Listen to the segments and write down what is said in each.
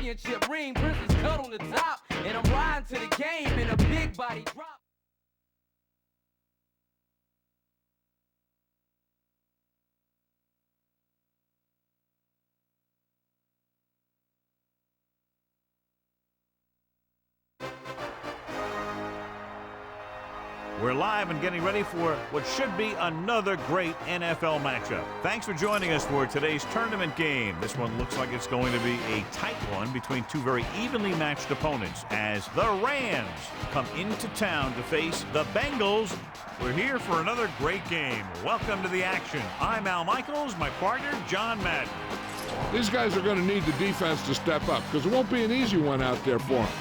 championship ring, Princess cut on the top, and I'm riding to the game in a big body drop. We're live and getting ready for what should be another great NFL matchup. Thanks for joining us for today's tournament game. This one looks like it's going to be a tight one between two very evenly matched opponents as the Rams come into town to face the Bengals. We're here for another great game. Welcome to the action. I'm Al Michaels, my partner, John Madden. These guys are going to need the defense to step up because it won't be an easy one out there for them.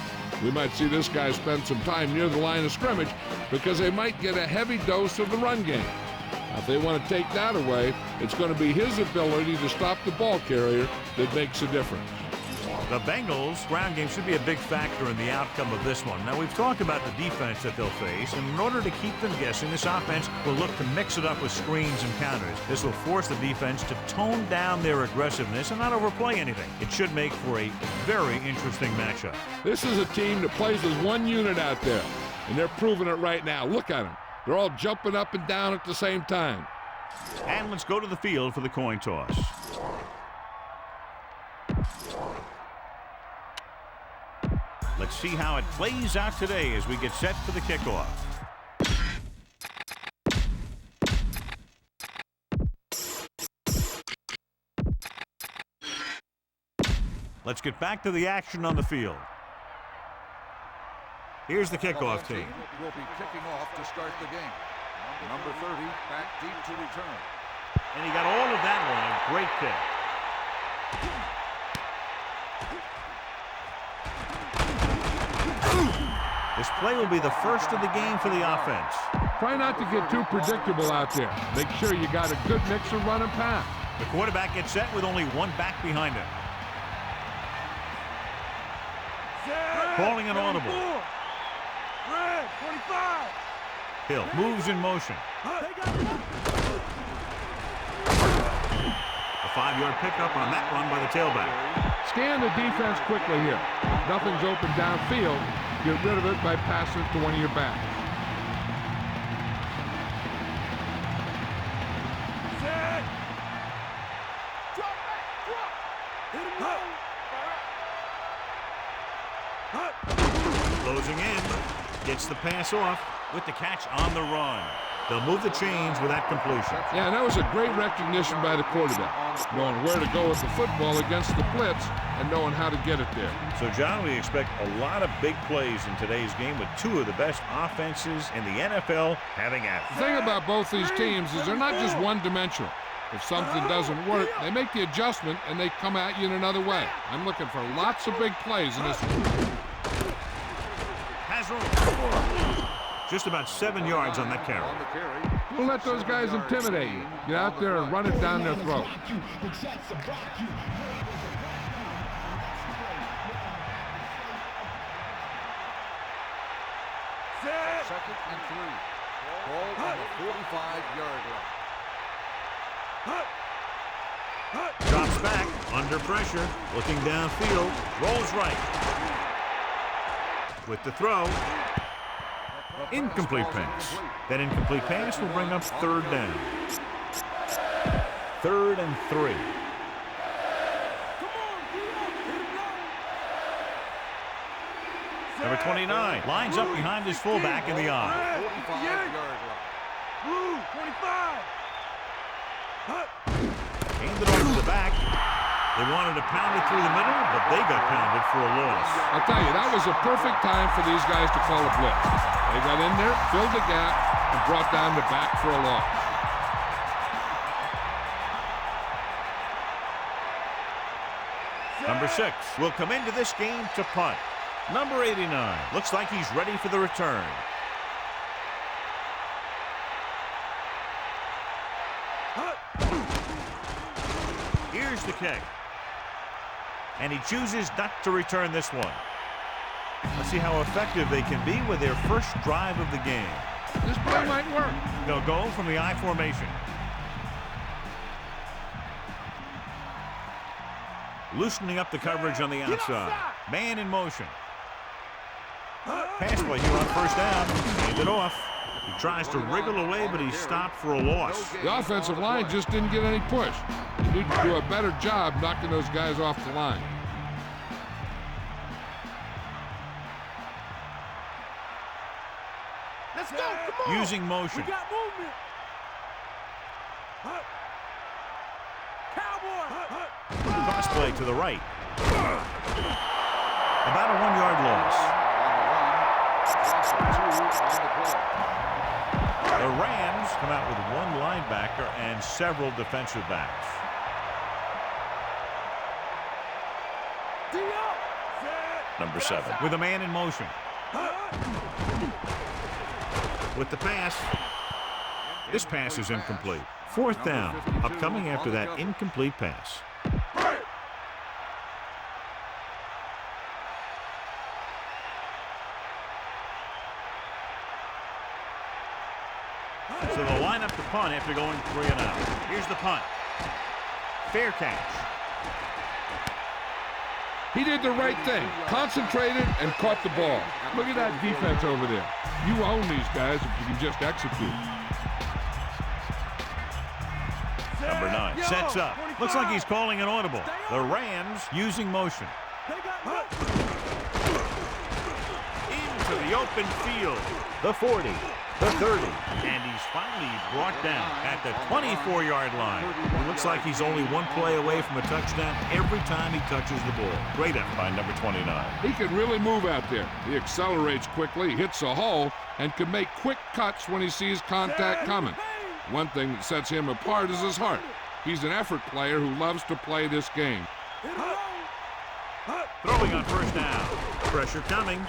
We might see this guy spend some time near the line of scrimmage because they might get a heavy dose of the run game. Now, if they want to take that away, it's going to be his ability to stop the ball carrier that makes a difference. The Bengals' ground game should be a big factor in the outcome of this one. Now, we've talked about the defense that they'll face, and in order to keep them guessing, this offense will look to mix it up with screens and counters. This will force the defense to tone down their aggressiveness and not overplay anything. It should make for a very interesting matchup. This is a team that plays as one unit out there, and they're proving it right now. Look at them. They're all jumping up and down at the same time. And let's go to the field for the coin toss. Let's see how it plays out today as we get set for the kickoff. Let's get back to the action on the field. Here's the kickoff team. Will be kicking off to start the game. Number 30 back deep to return. And he got all of that one. A great kick. This play will be the first of the game for the offense. Try not to get too predictable out there. Make sure you got a good mix of run and pass. The quarterback gets set with only one back behind him. Calling an audible. Red 25. Hill moves in motion. A 5-yard pickup on that run by the tailback. Scan the defense quickly here. If nothing's open downfield, get rid of it by passing it to one of your backs. Set. Drop back, drop. Hit him low. Closing in. Gets the pass off with the catch on the run. They'll move the chains with that completion. Yeah, and that was a great recognition by the quarterback, knowing where to go with the football against the blitz and knowing how to get it there. So, John, we expect a lot of big plays in today's game with two of the best offenses in the NFL having at it. The thing about both these teams is they're not just one-dimensional. If something doesn't work, they make the adjustment and they come at you in another way. I'm looking for lots of big plays in this one. Has room. Just about 7 yards on that carry. Don't let those guys intimidate you. Get out there and run it down their throat. Second and 3. Ball on the 45-yard line. Drops back, under pressure, looking downfield, rolls right. With the throw, incomplete pass. That incomplete pass will bring up third down. 3rd and 3. Number 29 lines up behind his fullback in the eye. 45-yard line. Blue 25. Handed off to the back. They wanted to pound it through the middle, but they got pounded for a loss. I'll tell you, that was a perfect time for these guys to call a blitz. They got in there, filled the gap, and brought down the back for a loss. Number 6 will come into this game to punt. Number 89 looks like he's ready for the return. Here's the kick. And he chooses not to return this one. Let's see how effective they can be with their first drive of the game. This play might work. They'll go from the I formation. Loosening up the coverage on the outside. Man in motion. Pass play here on first down. Hand it off. He tries to wriggle away, but he's stopped for a loss. The offensive line just didn't get any push. You need to do a better job knocking those guys off the line. Let's go. Come on. Using motion. We got movement. Cowboy. Cross play to the right. About a 1-yard loss. The Rams come out with one linebacker and several defensive backs. Number 7 with a man in motion. With the pass. This pass is incomplete. 4th down, upcoming after that incomplete pass. So they'll line up the punt after going 3 and out. Here's the punt. Fair catch. He did the right thing. Concentrated and caught the ball. Look at that defense over there. You own these guys if you can just execute. Number 9 sets up. Looks like he's calling an audible. The Rams using motion. Into the open field. The 40. The 30. And he's finally brought down at the 24-yard line. It looks like he's only one play away from a touchdown every time he touches the ball. Great effort by number 29. He can really move out there. He accelerates quickly, hits a hole, and can make quick cuts when he sees contact coming. One thing that sets him apart is his heart. He's an effort player who loves to play this game. Throwing on first down. Pressure coming.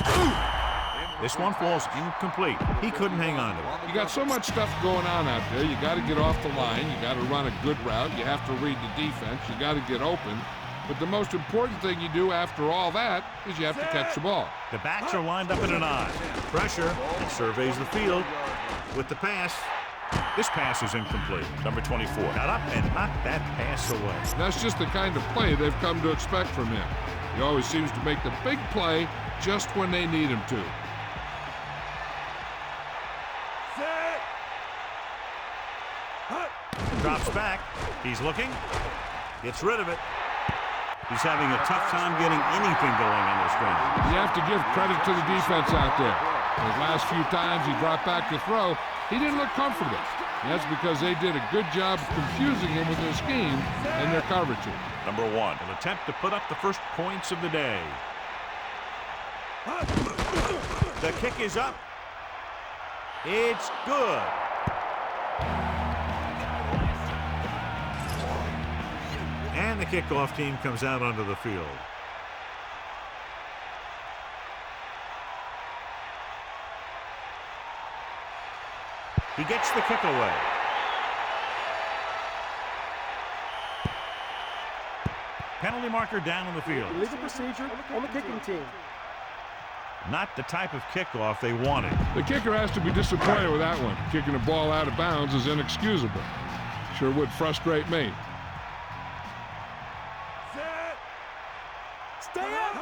This one falls incomplete. He couldn't hang on to it. You got so much stuff going on out there. You got to get off the line. You got to run a good route. You have to read the defense. You got to get open. But the most important thing you do after all that is you have to catch the ball. The backs are lined up in an I. Pressure. He surveys the field with the pass. This pass is incomplete. Number 24 got up and knocked that pass away. That's just the kind of play they've come to expect from him. He always seems to make the big play just when they need him to. Drops back. He's looking. Gets rid of it. He's having a tough time getting anything going on this game. You have to give credit to the defense out there. Those last few times he dropped back to throw, he didn't look comfortable. And that's because they did a good job of confusing him with their scheme and their coverages. Number 1 will attempt to put up the first points of the day. The kick is up. It's good. And the kickoff team comes out onto the field. He gets the kick away. Penalty marker down on the field. Legal procedure on the kicking team. Not the type of kickoff they wanted. The kicker has to be disappointed with that one. Kicking a ball out of bounds is inexcusable. Sure would frustrate me. Stay up.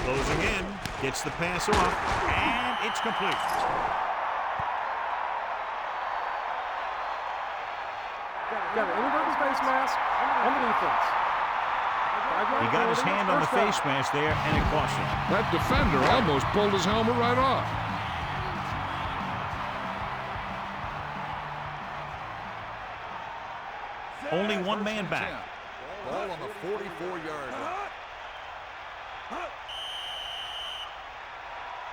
Closing in, gets the pass off, and it's complete. Got an inadvertent face mask on the defense. He got his hand on the face mask there, and it cost him. That defender almost pulled his helmet right off. Only one man back. Ball on the 44-yard line.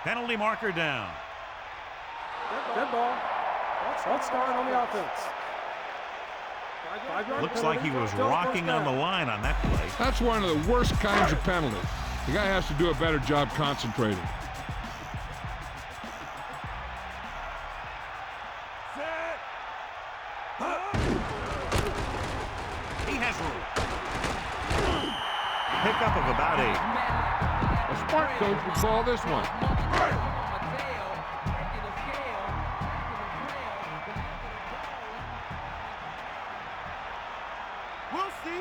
Penalty marker down. Dead ball. False start on the offense. Looks like he was rocking on the line on that play. That's one of the worst kinds of penalties. The guy has to do a better job concentrating. He has room. Pickup of about 8. A smart coach would call this one. We'll see.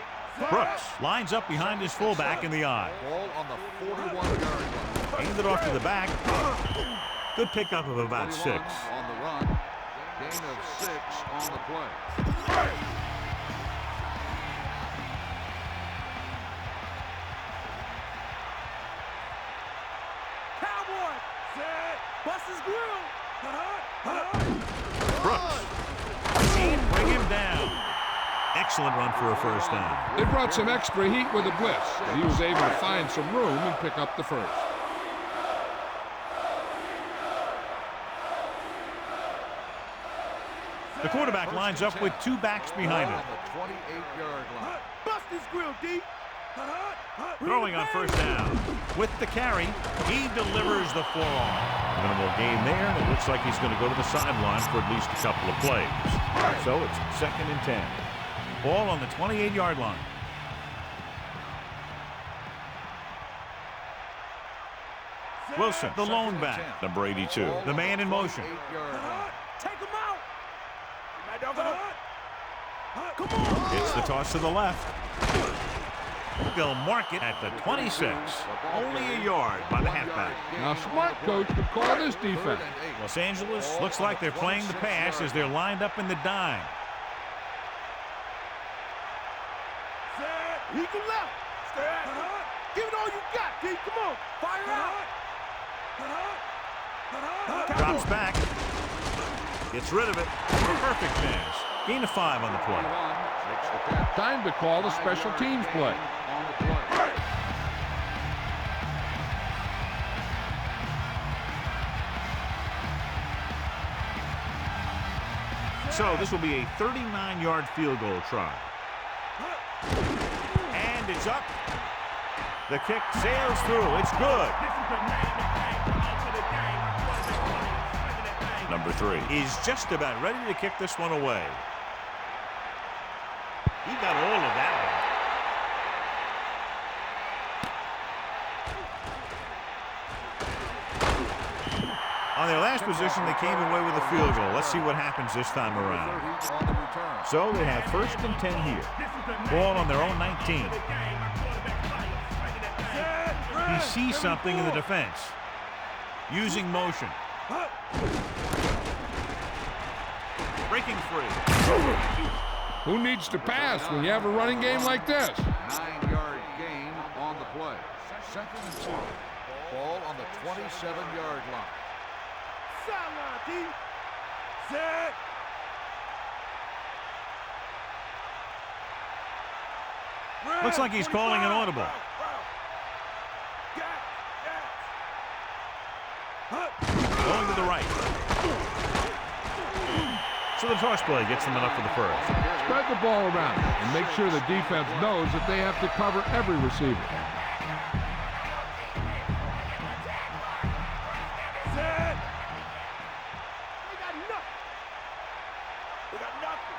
Brooks lines up behind his fullback in the eye. Ball on the 41-yard line. Aimed it off to the back. Good pickup of about 6. On the run. Gain of 6 on the play. Cowboy. Set. Bust his grill. Brooks. Can't bring him down. Excellent run for a first down. They brought some extra heat with a blitz. He was able to find some room and pick up the first. The quarterback lines up with 2 backs behind him. On the 28-yard line. Bust his grill, D. Throwing on first down. With the carry, he delivers the forearm. Minimal gain there, and it looks like he's going to go to the sideline for at least a couple of plays. So it's 2nd and 10. Ball on the 28-yard line. Wilson, the lone back, number 82. The man in motion. 8-yard line. Take him out. Come on. It's the toss to the left. They'll mark it at the 26. Only a yard by the halfback. Now, smart coach would call this defense. Los Angeles looks like they're playing the pass as they're lined up in the dime. Eagle left. Give it all you got, D. Come on. Fire out. Drops back. Gets rid of it. Perfect pass. Gain of 5 on the play. Time to call a special teams play. On the play. So this will be a 39-yard field goal try. And it's up. The kick sails through. It's good. Number 3 is just about ready to kick this one away. He got all of that one. On their last possession, they came away with a field goal. Let's see what happens this time around. On the return. So they have 1st and 10 here. Ball on their own 19. He sees something in the defense. Using motion. Breaking free. Who needs to pass when you have a running game like this? 9-yard gain on the play. 2nd and 2. Ball on the 27-yard line. Sideline, D. Set. Looks like he's calling an audible. Going to the right. So the toss play gets them enough for the first. Spread the ball around and make sure the defense knows that they have to cover every receiver. Set. We got nothing. We got nothing.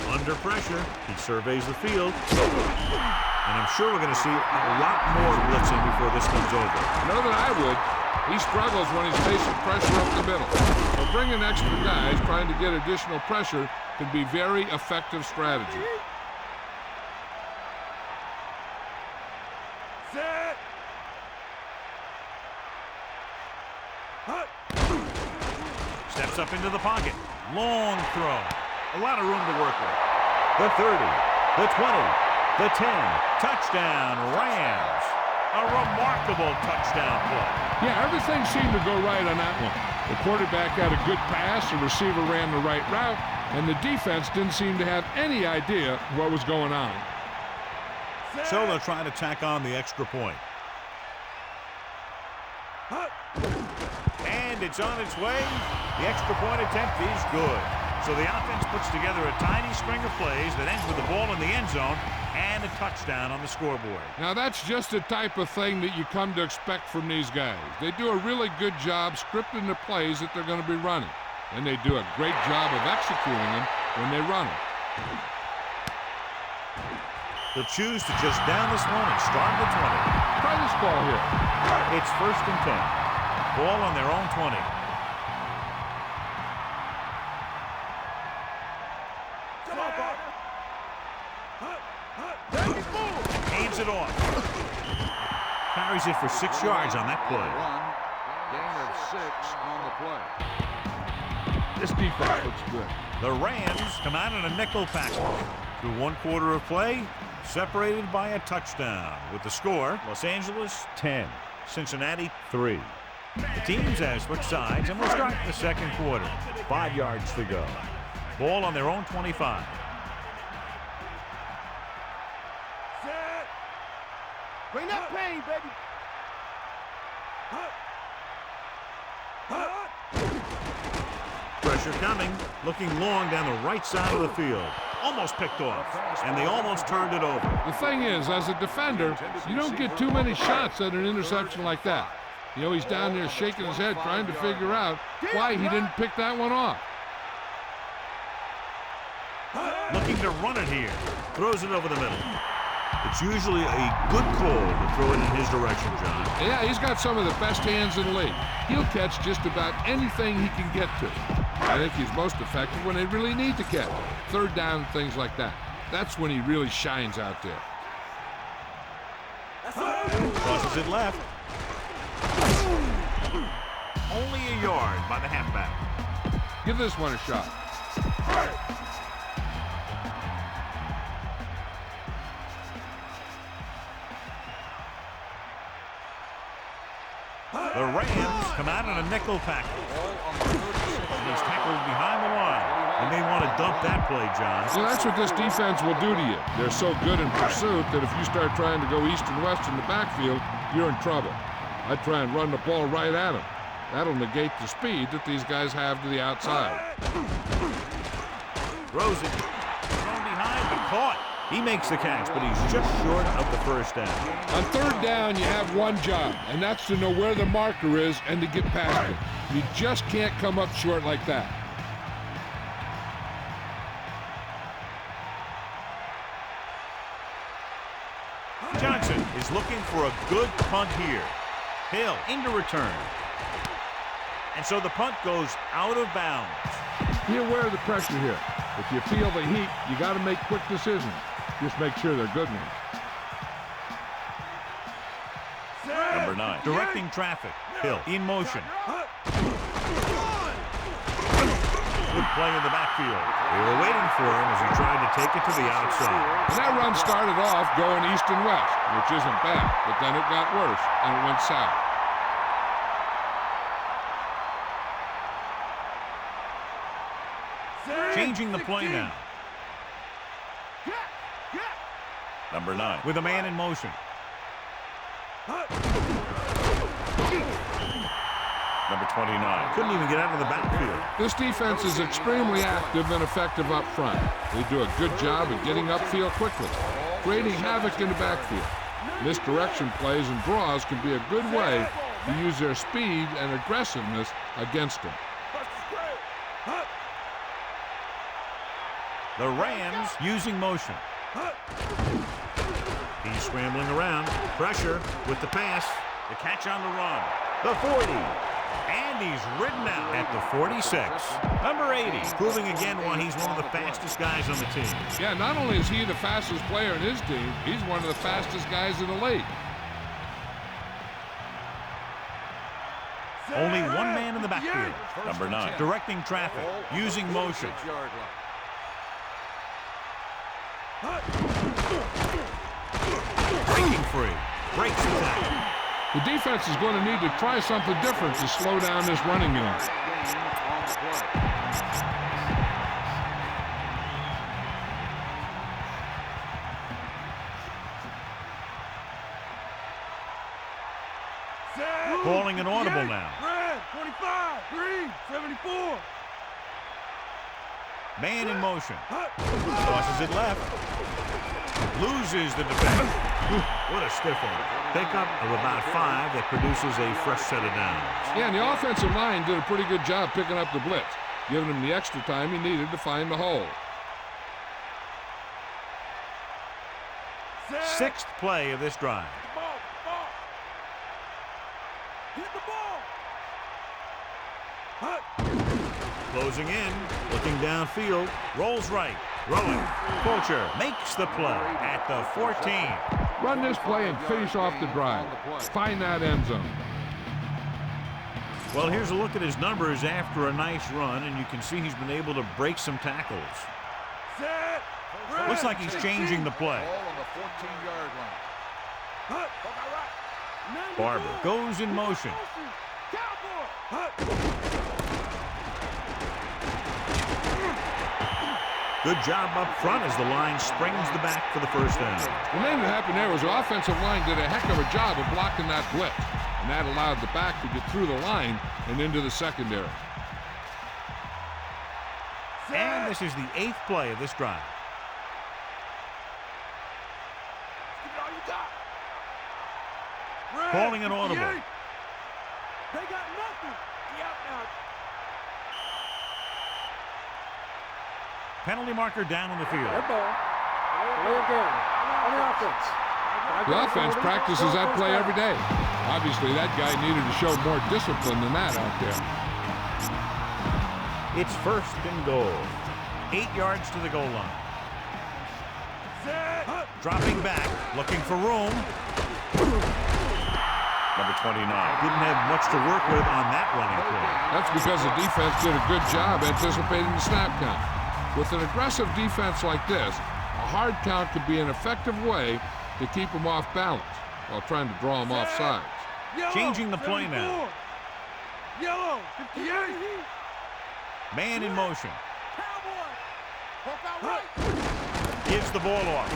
Under pressure, he surveys the field. And I'm sure we're going to see a lot more blitzing before this comes over. You know that I would. He struggles when he's facing pressure up the middle. So bringing extra guys trying to get additional pressure can be very effective strategy. Set. Steps up into the pocket. Long throw. A lot of room to work with. The 30, the 20, the 10. Touchdown, Rams. A remarkable touchdown play. Yeah, everything seemed to go right on that one. The quarterback had a good pass, the receiver ran the right route, and the defense didn't seem to have any idea what was going on. So they'll try to tack on the extra point. And it's on its way. The extra point attempt is good. So the offense puts together a tiny string of plays that ends with the ball in the end zone and a touchdown on the scoreboard. Now that's just the type of thing that you come to expect from these guys. They do a really good job scripting the plays that they're going to be running. And they do a great job of executing them when they run them. They'll choose to just down this one and start the 20. Try this ball here. It's 1st and 10. Ball on their own 20. Hands it off. Carries it for 6 yards on that play. Gain of 6 on the play. This defense looks good. The Rams come out in a nickel package. Through 1 quarter of play, separated by a touchdown. With the score, Los Angeles 10, Cincinnati 3. The teams have switched sides and will start the second quarter. 5 yards to go. Ball on their own 25. Set. Bring that pain, baby. Pressure coming, looking long down the right side of the field. Almost picked off, and they almost turned it over. The thing is, as a defender, you don't get too many shots at an interception like that. You know, he's down there shaking his head trying to figure out why he didn't pick that one off. Looking to run it here. Throws it over the middle. It's usually a good call to throw it in his direction, John. Yeah, he's got some of the best hands in the league. He'll catch just about anything he can get to. I think he's most effective when they really need to catch. Third down, things like that. That's when he really shines out there. Crosses it left. Only a yard by the halfback. Give this one a shot. The Rams come out in a nickel package. And he's tackled behind the line. And they want to dump that play, John. Well, that's what this defense will do to you. They're so good in pursuit that if you start trying to go east and west in the backfield, you're in trouble. I'd try and run the ball right at them. That'll negate the speed that these guys have to the outside. Throws it. Thrown behind, but caught. He makes the catch, but he's just short of the first down. On third down, you have one job, and that's to know where the marker is and to get past it. You just can't come up short like that. Johnson is looking for a good punt here. Hill into return. And so the punt goes out of bounds. Be aware of the pressure here. If you feel the heat, you got to make quick decisions. Just make sure they're good ones. Number 9, directing traffic. Hill in motion. Good play in the backfield. They were waiting for him as he tried to take it to the outside. And that run started off going east and west, which isn't bad, but then it got worse, and it went south. Changing the play now. Number 9 with a man in motion. Number 29 couldn't even get out of the backfield. This defense is extremely active and effective up front. They do a good job of getting upfield quickly, creating havoc in the backfield. Misdirection plays and draws can be a good way to use their speed and aggressiveness against them. The Rams using motion. He's scrambling around. Pressure with the pass. The catch on the run. The 40. And he's ridden out at the 46. Number 80, proving again why he's one of the fastest guys on the team. Yeah, not only is he the fastest player in his team, he's one of the fastest guys in the league. Only one man in the backfield. Number 9, directing traffic, using motion. Breaking free. Breaks the tackle. The defense is going to need to try something different to slow down this running unit. Calling an audible now. Red, 25, green, 74. Man in motion. Tosses it left. Loses the defense. What a stiff one. Pickup of about 5 that produces a fresh set of downs. Yeah, and the offensive line did a pretty good job picking up the blitz, giving him the extra time he needed to find the hole. 6th play of this drive. Hit the ball. Closing in, looking downfield, rolls right, throwing. Fulcher makes the play at the 14. Run this play and finish off the drive. Find that end zone. Well, here's a look at his numbers after a nice run, and you can see he's been able to break some tackles. Looks like he's changing the play. Ball on the 14-yard line. Barber goes in motion. Good job up front as the line springs the back for the first down. The thing that happened there was the offensive line did a heck of a job of blocking that blitz, and that allowed the back to get through the line and into the secondary. And this is the 8th play of this drive. Calling an audible. They got nothing. Penalty marker down on the field. Red ball. Play again. On the offense. The offense practices that play every day. Obviously, that guy needed to show more discipline than that out there. It's 1st and goal. 8 yards to the goal line. Dropping back, looking for room. Number 29 didn't have much to work with on that running play. That's because the defense did a good job anticipating the snap count. With an aggressive defense like this, a hard count could be an effective way to keep them off balance while trying to draw them off sides. Changing the play now. Yellow, 58. Man in motion. Gives the ball off.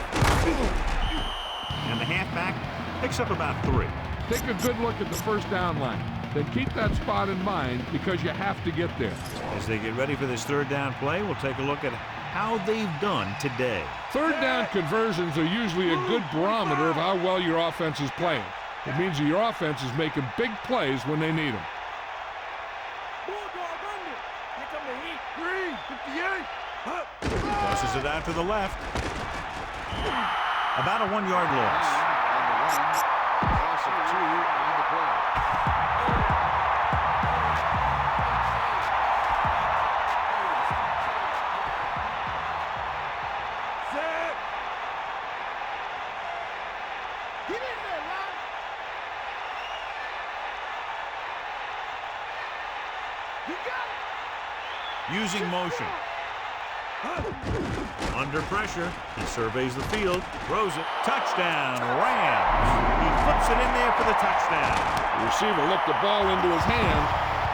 And the halfback picks up about 3. Take a good look at the first down line. Then keep that spot in mind because you have to get there. As they get ready for this 3rd down play, we'll take a look at how they've done today. 3rd down conversions are usually a good barometer of how well your offense is playing. It means that your offense is making big plays when they need them. Green, 58. Tosses it out to the left. About a 1-yard loss. Loss of 2 on the play. Get in there, Ron. You got it. Using motion. Under pressure, he surveys the field, throws it, touchdown, Rams. He flips it in there for the touchdown. The receiver looked the ball into his hand.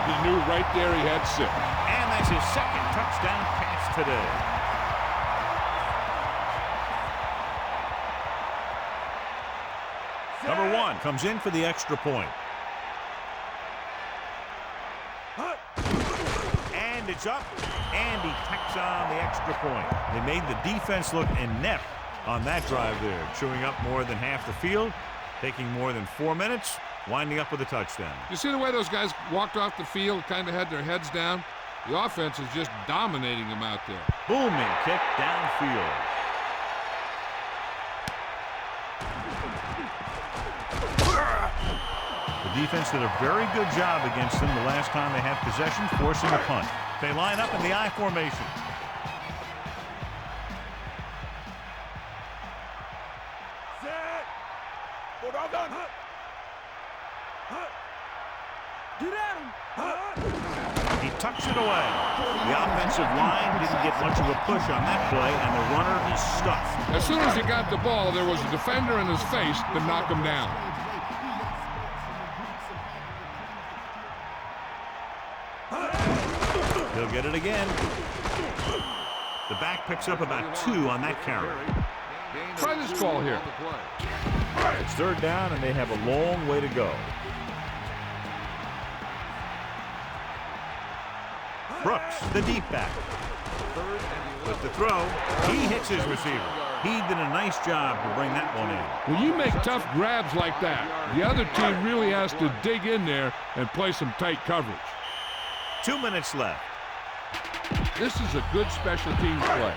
He knew right there he had 6. And that's his 2nd touchdown pass today. Number 1 comes in for the extra point. And it's up, and he tacks on the extra point. They made the defense look inept on that drive there, chewing up more than half the field, taking more than 4 minutes, winding up with a touchdown. You see the way those guys walked off the field, kind of had their heads down? The offense is just dominating them out there. Booming kick downfield. The defense did a very good job against them the last time they had possession, forcing a punt. They line up in the I formation. He tucks it away. The offensive line didn't get much of a push on that play, and the runner is stuffed. As soon as he got the ball, there was a defender in his face to knock him down. He'll get it again. The back picks up about 2 on that carry. Try this call here. It's 3rd down, and they have a long way to go. Brooks, the deep back. With the throw, he hits his receiver. He did a nice job to bring that one in. When you make tough grabs like that, the other team really has to dig in there and play some tight coverage. 2 minutes left. This is a good special teams play.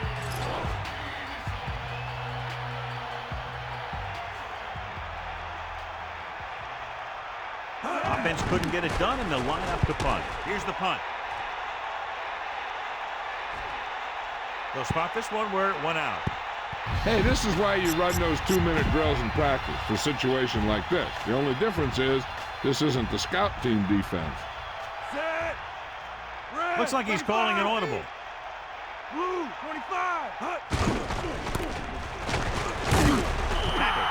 Offense couldn't get it done, and they'll line up to punt. Here's the punt. They'll spot this one where it went out. Hey, this is why you run those 2-minute drills in practice for a situation like this. The only difference is this isn't the scout team defense. Set. Red. Looks like he's calling an audible. Blue, 25. Hut.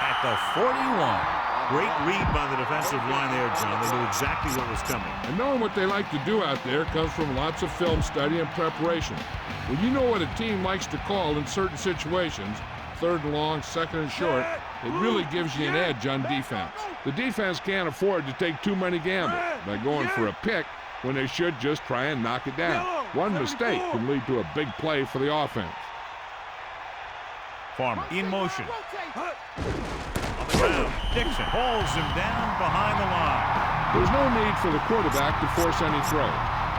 At the 41. Great read by the defensive line there, John. They knew exactly what was coming. And knowing what they like to do out there comes from lots of film study and preparation. When you know what a team likes to call in certain situations, 3rd and long, 2nd and short, it really gives you an edge on defense. The defense can't afford to take too many gambles by going for a pick when they should just try and knock it down. One mistake can lead to a big play for the offense. Farmer in motion. On the ground, Dixon hauls him down behind the line. There's no need for the quarterback to force any throws.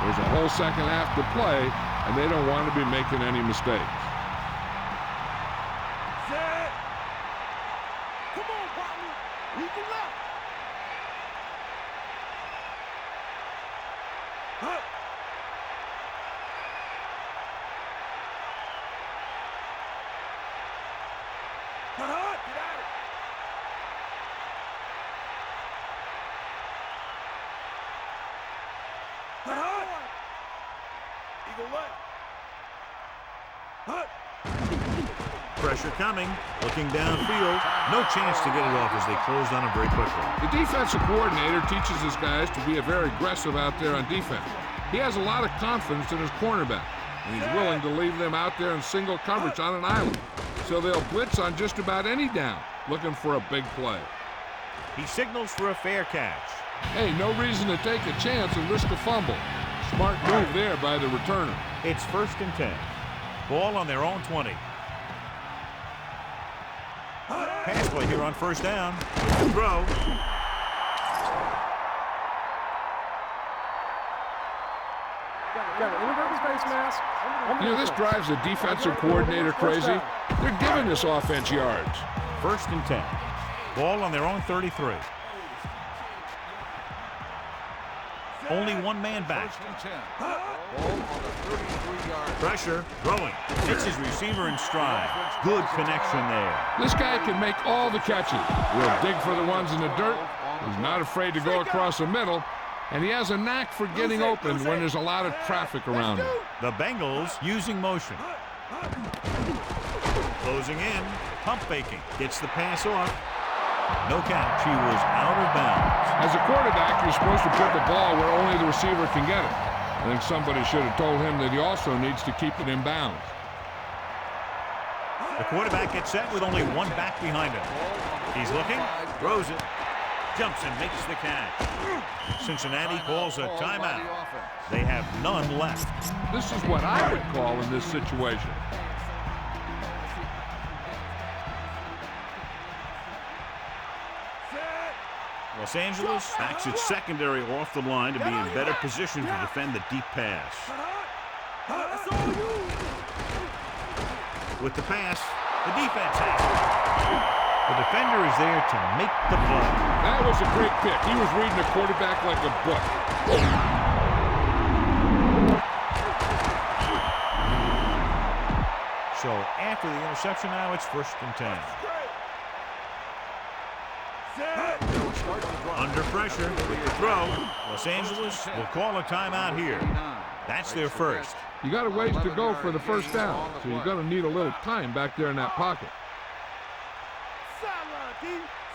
There's a whole second half to play, and they don't want to be making any mistakes. Set. Come on, partner. We can left. Hut. Hut. Get out of it. Hut. Eagle left. Hut. Pressure coming, looking downfield. No chance to get it off as they closed on him very quickly. The defensive coordinator teaches his guys to be very aggressive out there on defense. He has a lot of confidence in his cornerback, and he's willing to leave them out there in single coverage on an island. So they'll blitz on just about any down, looking for a big play. He signals for a fair catch. Hey, no reason to take a chance and risk a fumble. Smart move there by the returner. It's 1st and 10. Ball on their own 20. Pass play here on 1st down. The throw. Got an inverted face mask. You know, this drives the defensive coordinator crazy. They're giving this offense yards. 1st and 10. Ball on their own 33. Only one man back. 1st and 10. Ball on the 33-yard. Pressure, throwing. Hits his receiver in stride. Good connection there. This guy can make all the catches. He'll dig for the ones in the dirt. He's not afraid to go across the middle. And he has a knack for getting open when there's a lot of traffic around him. The Bengals using motion. Closing in. Pump faking. Gets the pass off. No catch. He was out of bounds. As a quarterback, you're supposed to put the ball where only the receiver can get it. I think somebody should have told him that he also needs to keep it in bounds. The quarterback gets set with only one back behind him. He's looking, throws it, jumps and makes the catch. Cincinnati calls a timeout. They have none left. This is what I would call in this situation. Los Angeles backs its secondary off the line to be in better position to defend the deep pass. With the pass, the defense has it. The defender is there to make the play. That was a great pick. He was reading the quarterback like a book. So after the interception now, it's 1st and 10. Under pressure with the throw, Los Angeles will call a timeout here. That's their first. You got a ways to go for the 1st down, so you're going to need a little time back there in that pocket.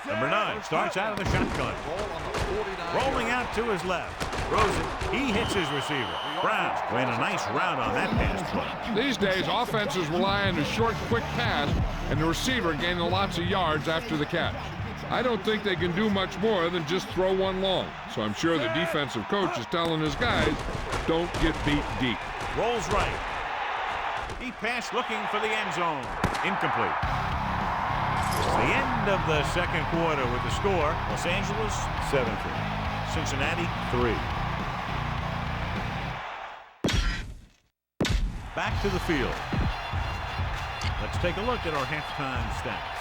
Number 9 starts out of the shotgun. Rolling out to his left. Throws it. He hits his receiver. Brown ran a nice route on that pass play. These days, offenses rely on a short, quick pass, and the receiver gaining lots of yards after the catch. I don't think they can do much more than just throw one long. So I'm sure the defensive coach is telling his guys, don't get beat deep. Rolls right. Deep pass looking for the end zone. Incomplete. It's the end of the 2nd quarter with the score. Los Angeles 7-3. Cincinnati 3. Back to the field. Let's take a look at our halftime stats.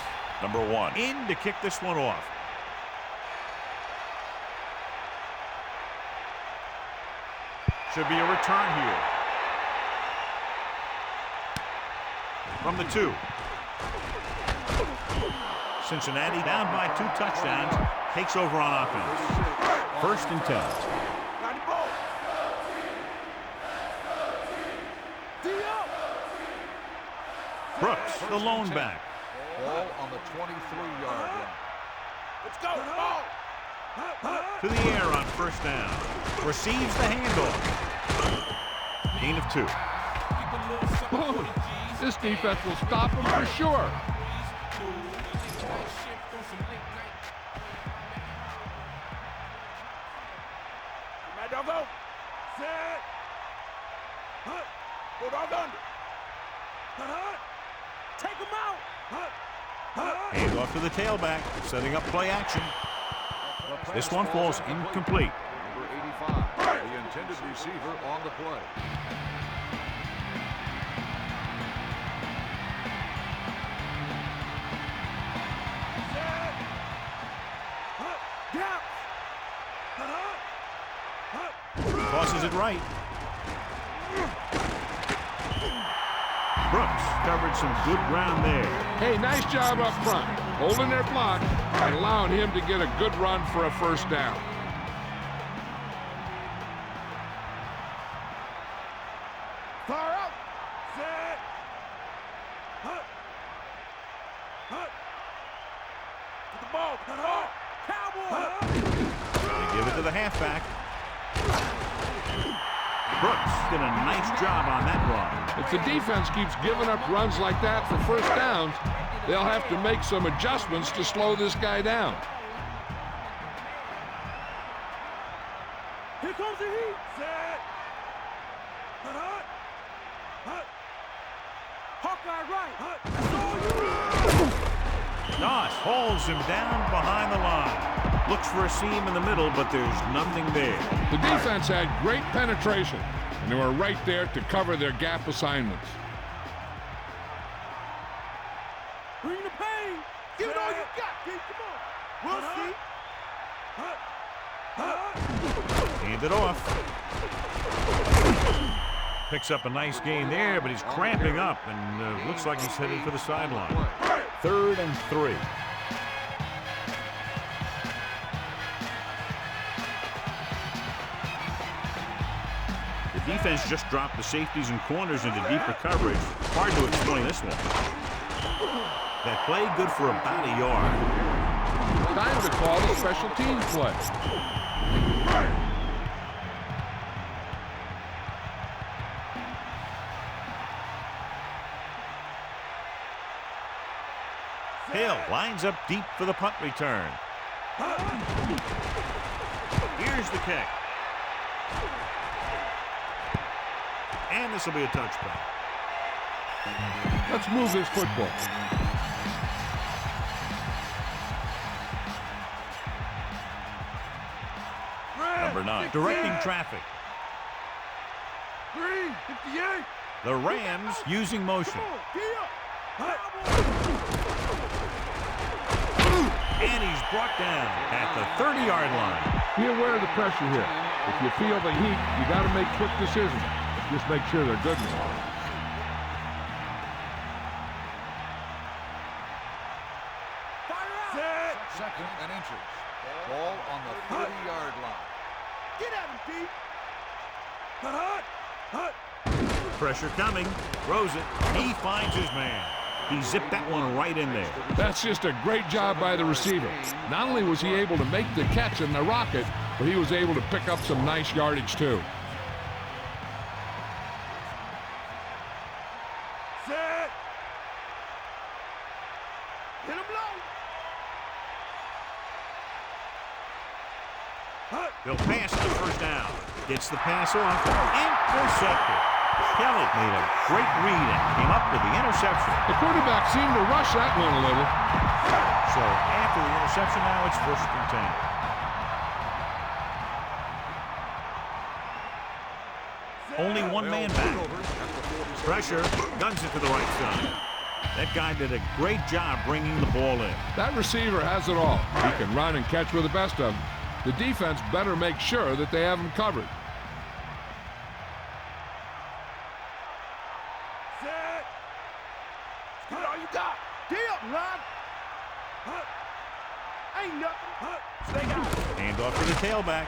Number 1 in to kick this one off. Should be a return here. From the 2. Cincinnati, down by 2 touchdowns, takes over on offense. 1st and 10. Brooks, the lone back. Ball on the 23-yard line. Let's go. Ball. To the air on 1st down. Receives the handoff. Gain of 2. Boom. This defense will stop him for sure. Mad dog go. Set. Bulldog under. Take him out. Hand off to the tailback, setting up play action. This one falls incomplete. Number 85, the intended receiver on the play. Tosses it right. Brooks covered some good ground there. Hey, nice job up front, holding their block and allowing him to get a good run for a 1st down. Far out. Set. Get the ball. Cowboy. They give it to the halfback. Brooks did a nice job on that run. If the defense keeps giving up runs like that for 1st downs, they'll have to make some adjustments to slow this guy down. Here comes the heat. Set. Hawkeye right. Doss holds him down behind the line. Looks for a seam in the middle, but there's nothing there. The defense had great penetration, and they were right there to cover their gap assignments. Bring the pain. Give it all you got, kid. Come on. We'll see. Hand it off. Picks up a nice gain there, but he's cramping up, and looks like he's headed for the sideline. 3rd and 3. The defense just dropped the safeties and corners into deeper coverage. Hard to explain this one. That play good for about a yard. Time to call the special teams play. Hill lines up deep for the punt return. Here's the kick. And this will be a touchback. Let's move this football. Number 9, directing traffic. 358. The Rams using motion. And he's brought down at the 30-yard line. Be aware of the pressure here. If you feel the heat, you got to make quick decisions. Just make sure they're good ones. Set. 2nd and inches. Ball on the 30-yard line. Get at him, Pete. Pressure coming. Throws it. He finds his man. He zipped that one right in there. That's just a great job by the receiver. Not only was he able to make the catch in the rocket, but he was able to pick up some nice yardage too. Set. Hit him low. He'll pass to the 1st down. Gets the pass off. Intercepted. Kelly made a great read and came up with the interception. The quarterback seemed to rush that one a little. So after the interception, now it's 1st and 10. Only one man back. Pressure, guns it to the right side. That guy did a great job bringing the ball in. That receiver has it all. He can run and catch with the best of them. The defense better make sure that they have him covered. Set. Get all you got. Deal, run. Hand off to the tailback.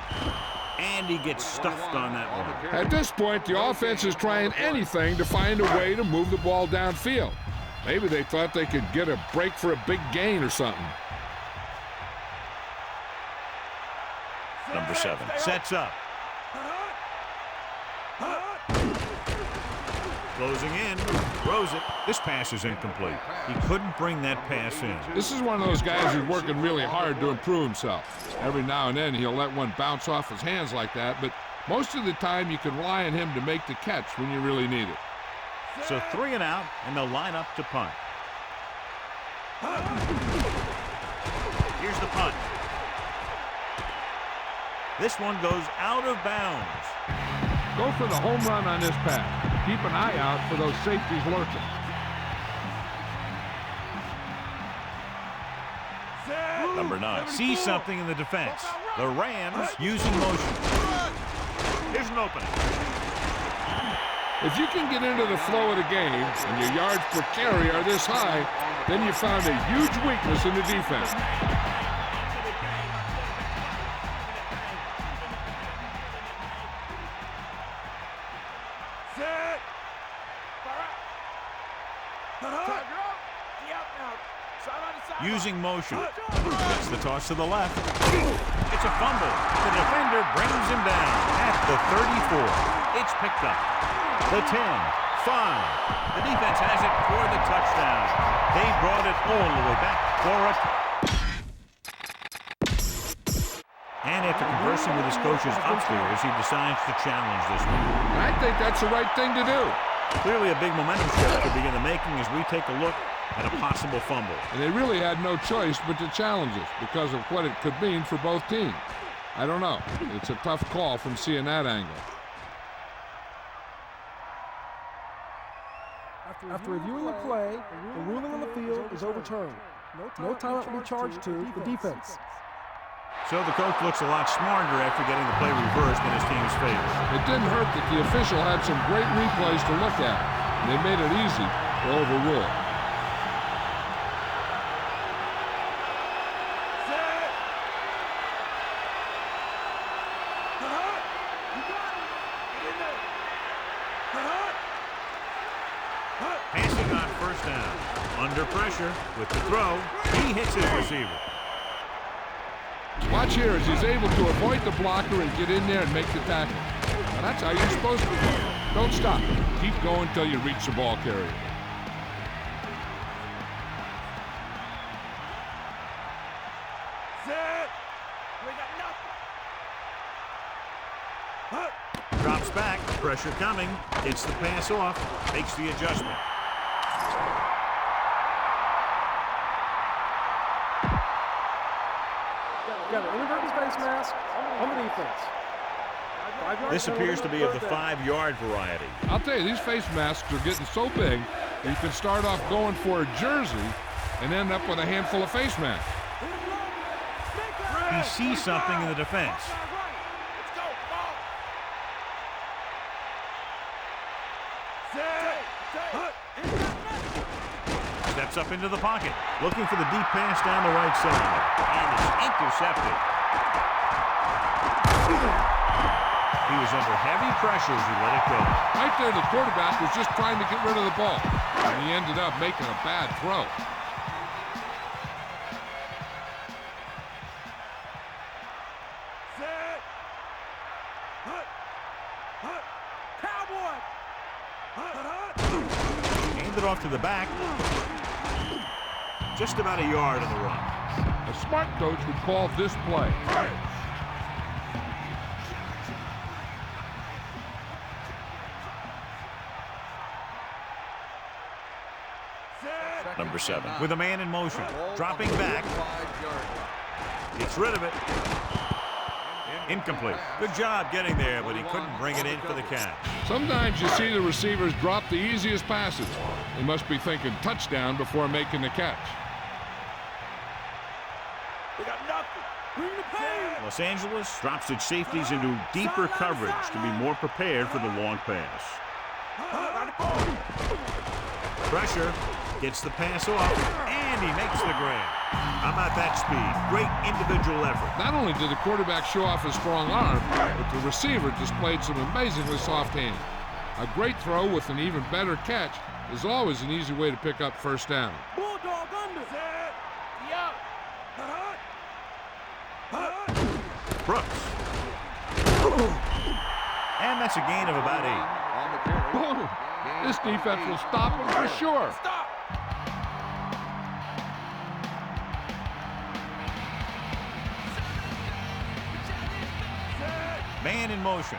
And he gets stuffed on that one. At this point, the offense is trying anything to find a way to move the ball downfield. Maybe they thought they could get a break for a big gain or something. Number 7 sets up. Closing in, throws it. This pass is incomplete. He couldn't bring that pass in. This is one of those guys who's working really hard to improve himself. Every now and then he'll let one bounce off his hands like that, but most of the time you can rely on him to make the catch when you really need it. So 3 and out, and they'll line up to punt. Here's the punt. This one goes out of bounds. Go for the home run on this pass. Keep an eye out for those safeties lurking. Number 9 sees something in the defense. The Rams using motion. Here's an opening. If you can get into the flow of the game and your yards per carry are this high, then you found a huge weakness in the defense. Using motion. Gets the toss to the left. It's a fumble. The defender brings him down at the 34. It's picked up. The 10, 5. The defense has it for the touchdown. They brought it all the way back for it. And after conversing with his coaches upstairs, he decides to challenge this one. I think that's the right thing to do. Clearly a big momentum shift could begin the making as we take a look at a possible fumble. And they really had no choice but to challenge it because of what it could mean for both teams. I don't know. It's a tough call from seeing that angle. After reviewing the play, the ruling on the field is overturned. No timeout will be charged to the defense. So the coach looks a lot smarter after getting the play reversed in his team's favor. It didn't hurt that the official had some great replays to look at, and they made it easy to overrule. Passing on first down. Under pressure with the throw. He hits his receiver. Watch here as he's able to avoid the blocker and get in there and make the tackle. Now that's how you're supposed to do. Don't stop. Keep going until you reach the ball carrier. Drops back. Pressure coming. Gets the pass off. Makes the adjustment. Got an inadvertent face mask on the defense. This appears to be of the 5-yard variety. I'll tell you, these face masks are getting so big that you can start off going for a jersey and end up with a handful of face masks. He sees something in the defense. Steps up into the pocket, looking for the deep pass down the right side. And it's intercepted. He was under heavy pressure as he let it go. Right there, the quarterback was just trying to get rid of the ball, and he ended up making a bad throw. Handed off to the back. Just about a yard on the run. A smart coach would call this play. Number 7 with a man in motion, dropping back. Gets rid of it. Incomplete. Good job getting there, but he couldn't bring it in for the catch. Sometimes you see the receivers drop the easiest passes. They must be thinking touchdown before making the catch. Los Angeles drops its safeties into deeper coverage to be more prepared for the long pass. Pressure, gets the pass off, and And he makes the grab. How about that speed? Great individual effort. Not only did the quarterback show off his strong arm, but the receiver displayed some amazingly soft hands. A great throw with an even better catch is always an easy way to pick up first down. Bulldog under. Set. Yo. Brooks. And that's a gain of about 8. On the carry. Boom! This defense will stop him for sure. Stop. Man in motion.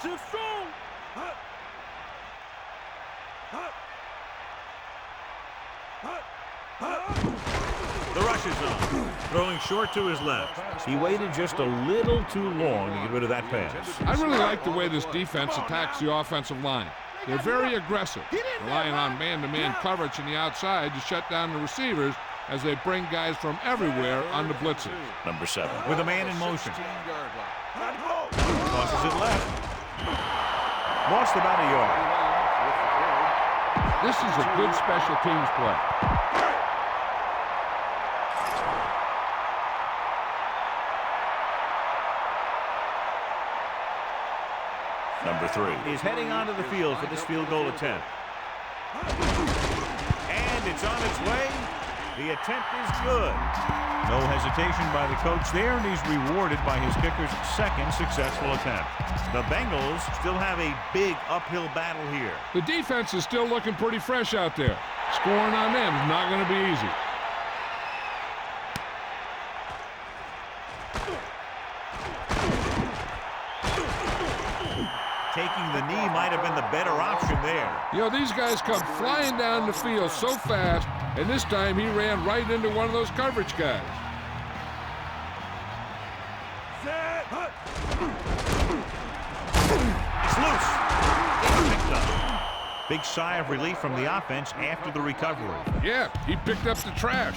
Shift strong. The rush is on. Throwing short to his left. He waited just a little too long to get rid of that pass. I really like the way this defense attacks the offensive line. They're very aggressive, relying on man-to-man coverage on the outside to shut down the receivers as they bring guys from everywhere on the blitzes. Number 7 with a man in motion. 16-yard line. Tosses it left. Lost about a yard. This is a good special teams play. Number 3 is heading onto the field for this field goal attempt. And it's on its way. The attempt is good. No hesitation by the coach there, and he's rewarded by his kicker's second successful attempt. The Bengals still have a big uphill battle here. The defense is still looking pretty fresh out there. Scoring on them is not going to be easy. Taking the knee might have been the better option there. You know, these guys come flying down the field so fast, and this time he ran right into one of those coverage guys. It's loose. It's picked up. Big sigh of relief from the offense after the recovery. Yeah, he picked up the trash.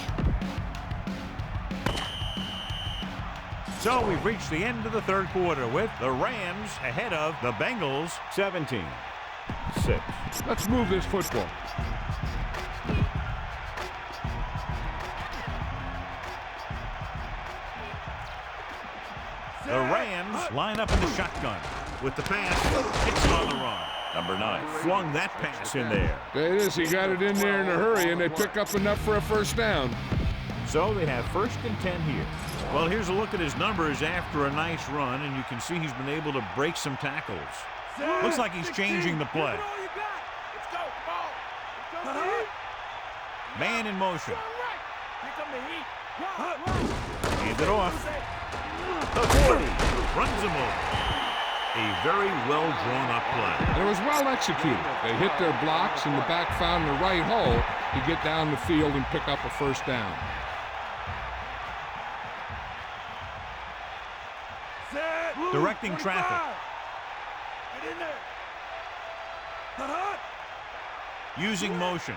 So we've reached the end of the third quarter with the Rams ahead of the Bengals 17-6. Let's move this football. The Rams line up in the shotgun. With the pass, it's on the run. Number 9 flung that pass in there. There it is. He got it in there in a hurry, and they pick up enough for a first down. So they have 1st and 10 here. Well, here's a look at his numbers after a nice run, and you can see he's been able to break some tackles. Looks like he's changing the play. Let's go. Ball. Man in motion. Here come the heat. Hand it off. The 40 runs him over. A very well drawn up play. And it was well executed. They hit their blocks, and the back found the right hole to get down the field and pick up a first down. Directing traffic. Get in there. Using motion.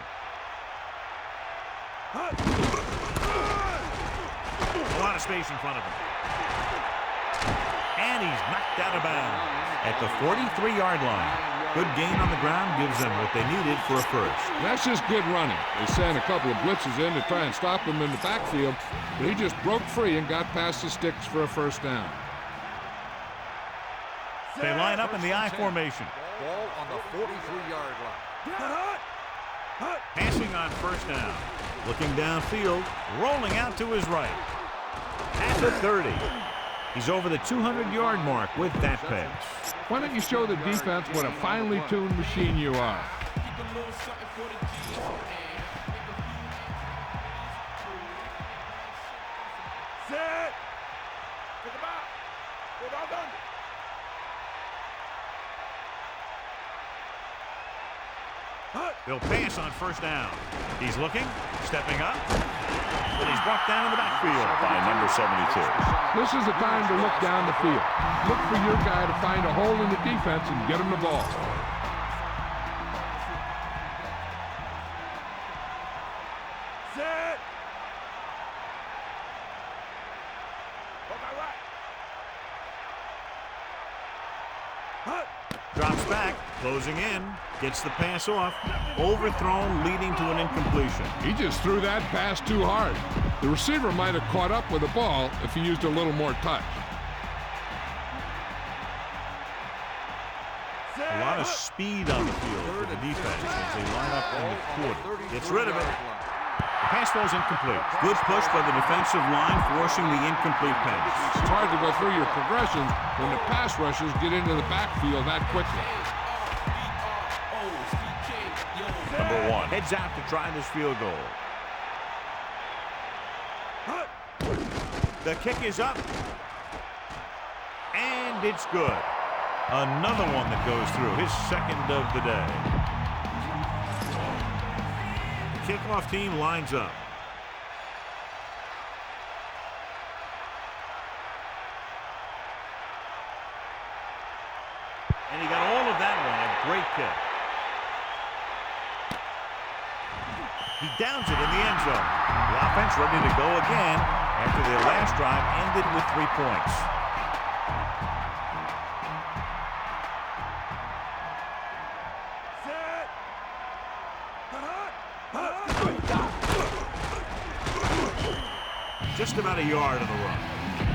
A lot of space in front of him. And he's knocked out of bounds at the 43-yard line. Good gain on the ground gives them what they needed for a first. That's just good running. They sent a couple of blitzes in to try and stop him in the backfield, but he just broke free and got past the sticks for a first down. They line up in the I formation. Ball on the 43-yard line. Passing on first down. Looking downfield, rolling out to his right. At the 30. He's over the 200-yard mark with that pass. Why don't you show the defense what a finely tuned machine you are? Set. Pick him out. Bulldog under. They'll pass on first down. He's looking, stepping up, but he's brought down in the backfield by number 72. This is the time to look down the field. Look for your guy to find a hole in the defense and get him the ball. Set. Drops back, Closing in, gets the pass off, overthrown, leading to an incompletion. He just threw that pass too hard. The receiver might have caught up with the ball if he used a little more touch. A lot of speed on the field for the defense as they line up in the quarter. Gets rid of it. The pass falls incomplete. Good push by the defensive line, forcing the incomplete pass. It's hard to go through your progressions when the pass rushers get into the backfield that quickly. Number 1 heads out to try this field goal. The kick is up. And it's good. Another one that goes through, his second of the day. The kickoff team lines up. And he got all of that one, a great kick. He downs it in the end zone. The offense ready to go again after their last drive ended with 3 points. Just about a yard on the run.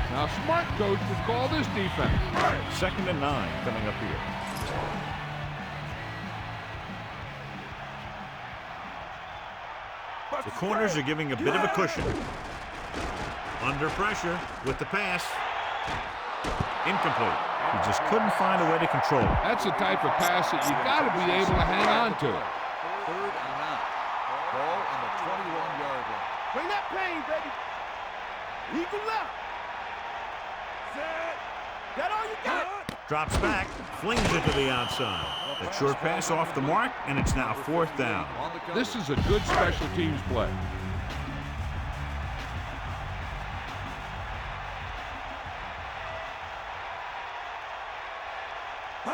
Now, smart coach would call this defense. 2nd and 9 coming up here. The corners are giving a bit of a cushion. Under pressure with the pass. Incomplete. He just couldn't find a way to control it. That's the type of pass that you got to be able to hang on to. 3rd and 9. Ball on the 21-yard line. Bring that pain, baby. Eagle left. Set. That all you got? Drops back, flings it to the outside. A short pass off the mark, and it's now 4th down. This is a good special teams play.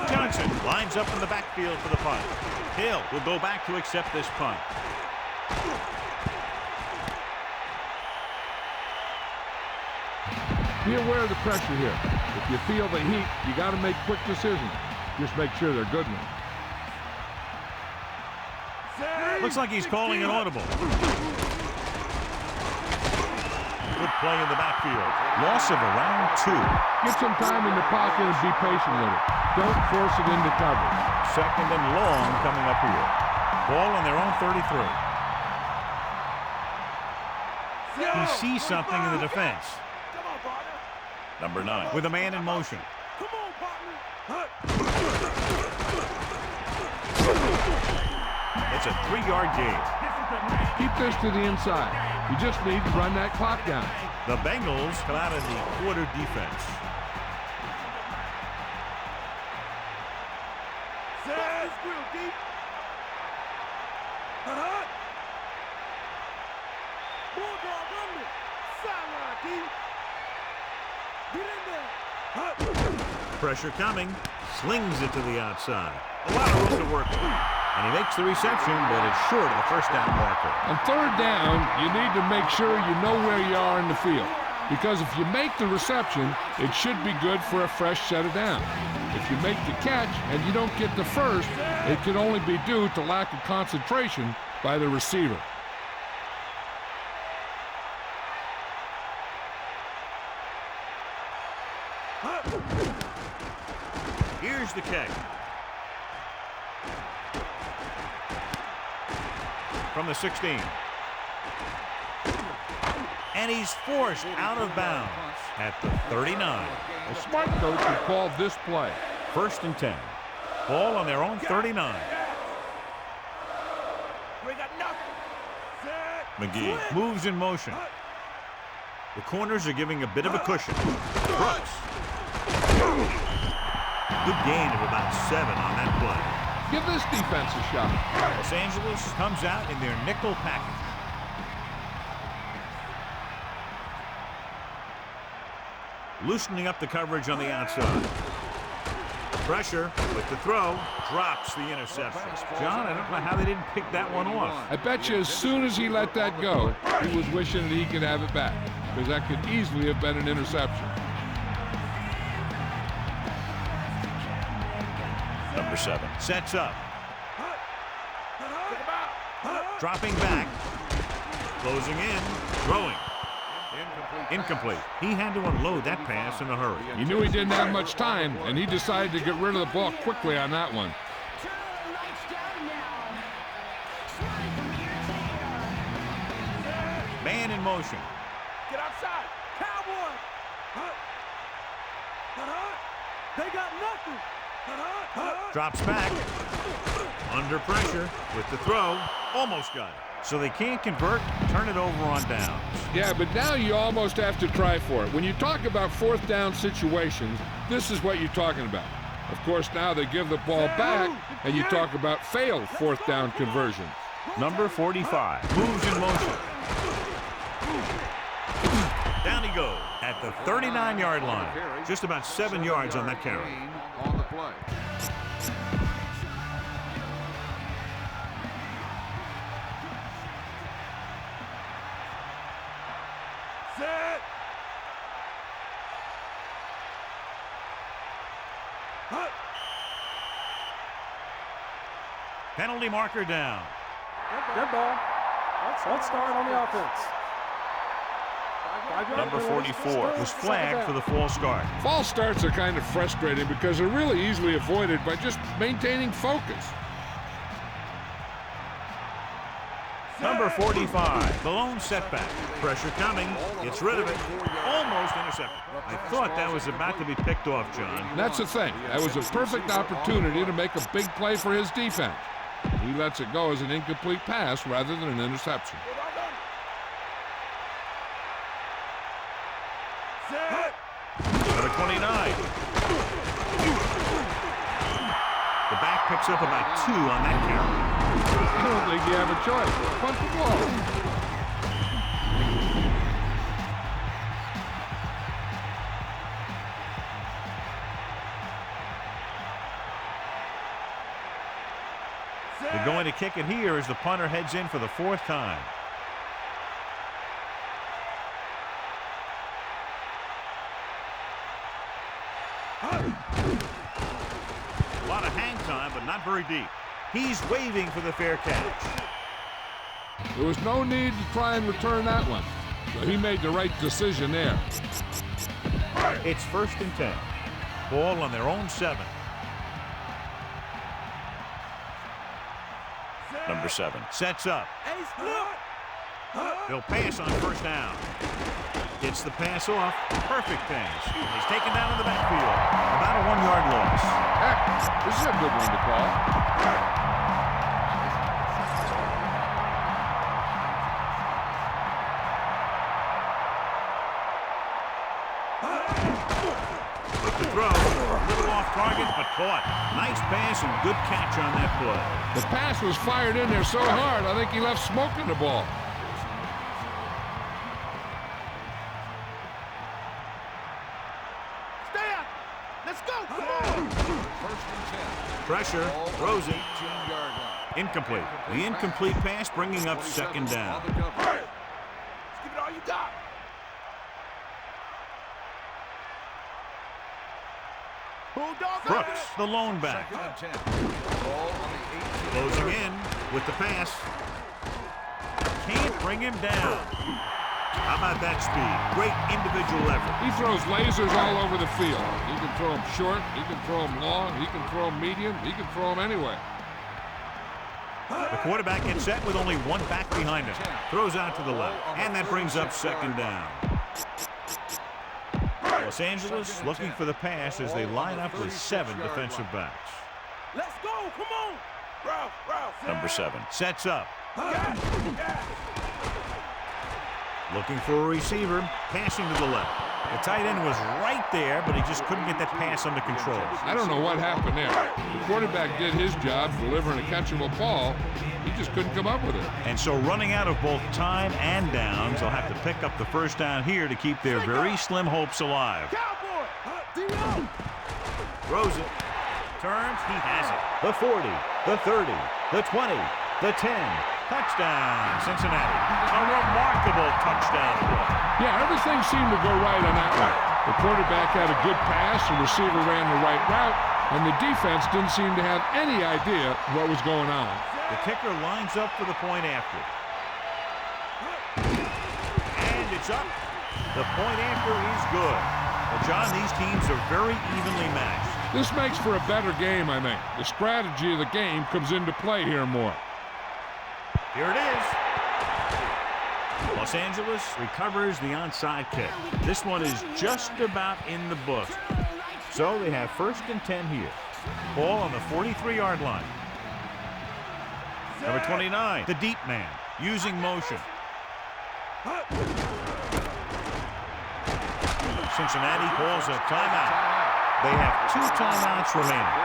Johnson lines up in the backfield for the punt. Hill will go back to accept this punt. Be aware of the pressure here. If you feel the heat, you got to make quick decisions. Just make sure they're good ones. Looks like he's calling an audible. Good play in the backfield. Loss of around 2. Get some time in the pocket and be patient with it. Don't force it into coverage. 2nd and long coming up here. Ball on their own 33. He sees something in the defense. Number 9 with a man in motion. Come on, partner. It's a 3-yard gain. Keep this to the inside. You just need to run that clock down. The Bengals come out of the quarter defense. Set. Real deep. Bulldog under. Sideline, D. Get in there. Pressure coming. Slings it to the outside. A lot of room to work with. And he makes the reception, but it's short of the 1st down marker. On 3rd down, you need to make sure you know where you are in the field. Because if you make the reception, it should be good for a fresh set of downs. If you make the catch and you don't get the first, it can only be due to lack of concentration by the receiver. Here's the kick. From the 16. And he's forced out of bounds at the 39. A smart coach would call this play. 1st and 10. Ball on their own 39. We got nothing. Set. McGee moves in motion. The corners are giving a bit of a cushion. Brooks. Good gain of about 7 on that play. Give this defense a shot. Los Angeles comes out in their nickel package. Loosening up the coverage on the outside. Pressure with the throw, drops the interception. John, I don't know how they didn't pick that one off. I bet you as soon as he let that go, he was wishing that he could have it back, because that could easily have been an interception. Number Number 7 sets up. Dropping back. Closing in. Throwing. Incomplete. He had to unload that pass in a hurry. He knew he didn't have much time, and he decided to get rid of the ball quickly on that one. Man in motion. Get outside. Cowboy. They got nothing. Drops back. Under pressure with the throw. Almost got it. So they can't convert, turn it over on downs. Yeah, but now you almost have to try for it. When you talk about 4th down situations, this is what you're talking about. Of course, now they give the ball back, and you talk about failed 4th down conversions. Number 45 moves in motion. Down he goes at the 39-yard line. Just about 7 yards on that carry. On the play. Set. Penalty marker down. Good ball. Let's start on the offense. Number 44 was flagged for the false start. False starts are kind of frustrating because they're really easily avoided by just maintaining focus. Number 45, the lone setback. Pressure coming, gets rid of it, almost intercepted. I thought that was about to be picked off, John. That's the thing. That was a perfect opportunity to make a big play for his defense. He lets it go as an incomplete pass rather than an interception. Number 29. The back picks up about 2 on that carry. I don't think you have a choice. Punt the ball. They're going to kick it here as the punter heads in for the 4th time. A lot of hang time, but not very deep. He's waving for the fair catch. There was no need to try and return that one. So he made the right decision there. It's 1st and 10. Ball on their own 7. Number 7 sets up. He'll pass on 1st down. Gets the pass off. Perfect pass. He's taken down in the backfield. About a 1-yard loss. Heck, this is a good one to call. With the throw, a little off target, but caught. Nice pass and good catch on that play. The pass was fired in there so hard, I think he left smoke in the ball. Stay up. Let's go. Come on. 1st and 10. Pressure, throws it. 18-yard line. Incomplete. The incomplete pass bringing up 2nd down. Let's give it all you got. Bulldog. Brooks, the lone back. 2nd and 10. Ball on the 18. Closing in with the pass. Can't bring him down. How about that speed? Great individual effort. He throws lasers all over the field. He can throw them short, he can throw them long, he can throw them medium, he can throw them anywhere. The quarterback gets set with only 1 back behind him. Throws out to the left, and that brings up 2nd down. Los Angeles looking for the pass as they line up with 7 defensive backs. Let's go. Come on. Ralph. Number 7 sets up. Looking for a receiver, passing to the left. The tight end was right there, but he just couldn't get that pass under control. I don't know what happened there. The quarterback did his job delivering a catchable ball. He just couldn't come up with it. And so running out of both time and downs, they'll have to pick up the 1st down here to keep their very slim hopes alive. Cowboy. Throws it. Turns. He has it. The 40, the 30, the 20, the 10. Touchdown, Cincinnati. A remarkable touchdown play. Yeah, everything seemed to go right on that one. The quarterback had a good pass, the receiver ran the right route, and the defense didn't seem to have any idea what was going on. The kicker lines up for the point after. And it's up. The point after is good. Well, John, these teams are very evenly matched. This makes for a better game, I think. The strategy of the game comes into play here more. Here it is. Los Angeles recovers the onside kick. This one is just about in the books. So they have 1st and 10 here. Ball on the 43-yard line. Number 29, the deep man, using motion. Cincinnati calls a timeout. They have 2 timeouts remaining.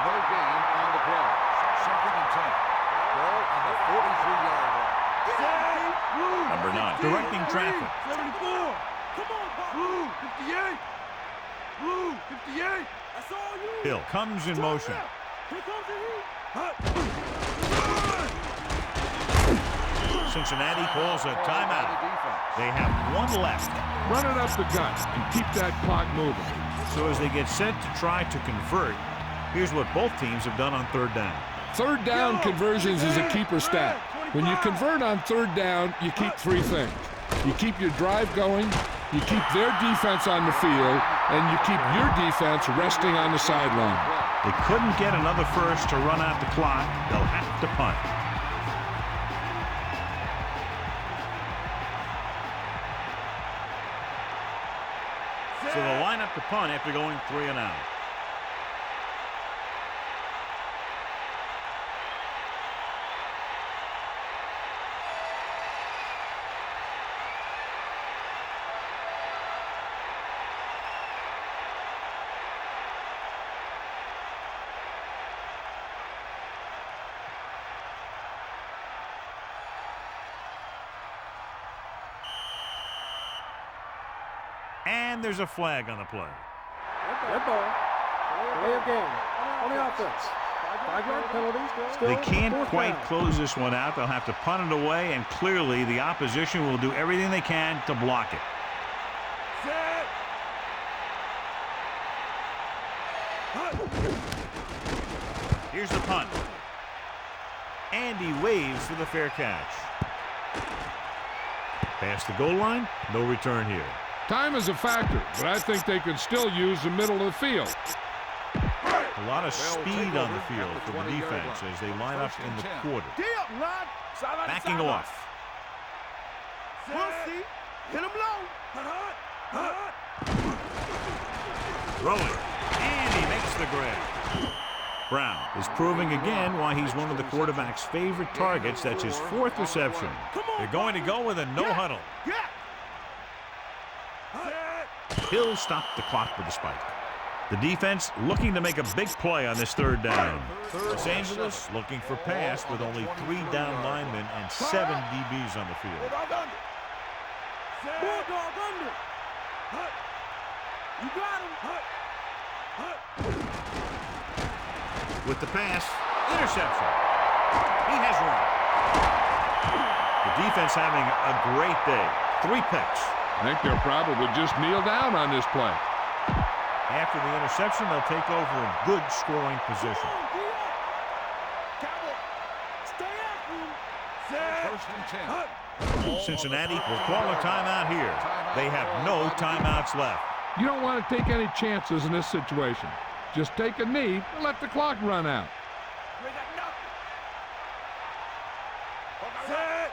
No gain on the play. 2nd and 10. Ball on the 43-yard line. Number 9, directing traffic. 74. Come on, Blue. 58. Blue. 58. That's all you. Hill comes in motion. Here comes the heat. Cincinnati calls a timeout. They have 1 left. Run it up the gut and keep that clock moving. So as they get set to try to convert, here's what both teams have done on 3rd down. 3rd down conversions is a keeper stat. When you convert on 3rd down, you keep 3 things. You keep your drive going, you keep their defense on the field, and you keep your defense resting on the sideline. They couldn't get another first to run out the clock. They'll have to punt. So they'll line up to punt after going 3 and out. And there's a flag on the play. Red ball. Play of game. On the offense. 5-yard penalty. Still They can't 4th quite down. close this one out. They'll have to punt it away, and clearly the opposition will do everything they can to block it. Here's the punt. And he waves for the fair catch. Past the goal line, no return here. Time is a factor, but I think they could still use the middle of the field. A lot of speed on the field for the defense as they line up in the quarter. Backing off. Hit him low. Rolling. And he makes the grab. Brown is proving again why he's one of the quarterback's favorite targets. That's his 4th reception. They're going to go with a no huddle. Hill stopped the clock with the spike. The defense looking to make a big play on this 3rd down. Los Angeles looking for pass with only 3 down linemen and 7 DBs on the field. Bulldog under. You got him. With the pass, interception. He has run. The defense having a great day. 3 picks. I think they'll probably just kneel down on this play. After the interception, they'll take over in good scoring position. First and 10. Cincinnati will call a timeout here. They have no timeouts left. You don't want to take any chances in this situation. Just take a knee and let the clock run out.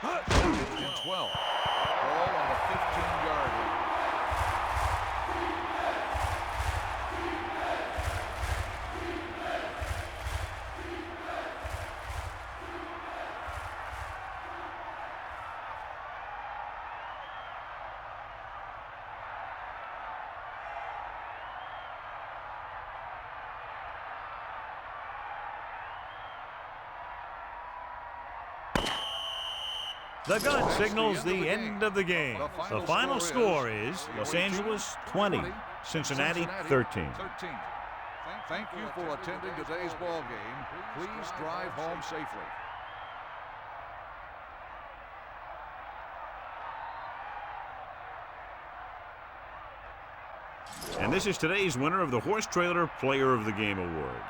And 12. Ball on the 15-yard line. The gun signals the end of the game. The final score is Los Angeles 20, Cincinnati 13. Thank you for attending today's ball game. Please drive home safely. And this is today's winner of the Horse Trailer Player of the Game Award.